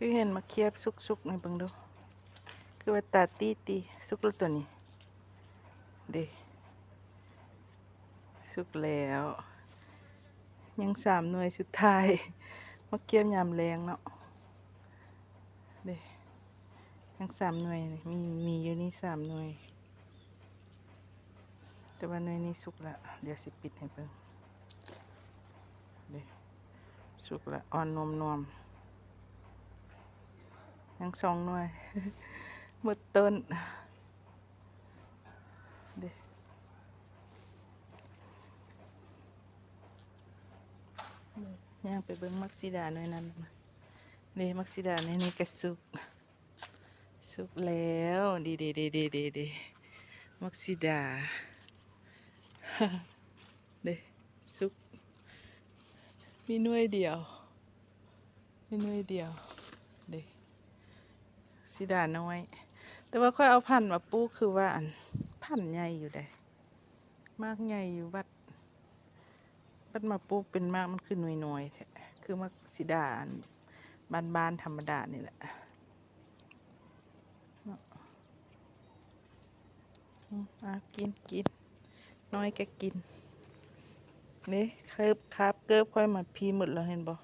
คือเห็นมาเคียบสุกๆในเบิ่งดูคือว่าตาตีสุกแล้วตัวนี้เด้สุกแล้วยัง3 หน่วยสุดท้ายมาเคียบยามแรงเนาะเด้ยัง3 หน่วยนี่มีอยู่นี่3 หน่วยแต่ว่าหน่วยนี้สุกแล้วเดี๋ยวสิปิดให้เบิ่งเด้สุกแล้วอ่อนนวมยัง2 หน่วย หมดต้นเด้ย่างไปเบิ่งมักซิดาหน่วยนั้นเด้มักซิดาในนี้ก็สุกแล้วดีมักซิดา เด้สุกมีหน่วยเดียวเด้ซิดาน้อยแต่ว่าค่อยเอาพันธุ์มาปลูกคือว่าอันพันธุ์ใหญ่อยู่ได้มากใหญ่อยู่บัดมาปลูกเป็นมากมันคือหน่วยแท้คือมักซิดาอันบ้านธรรมดานี่แหละกินน้อยก็กินนี่ครับเกิบค่อยมาพีหมดแล้วเห็นบ่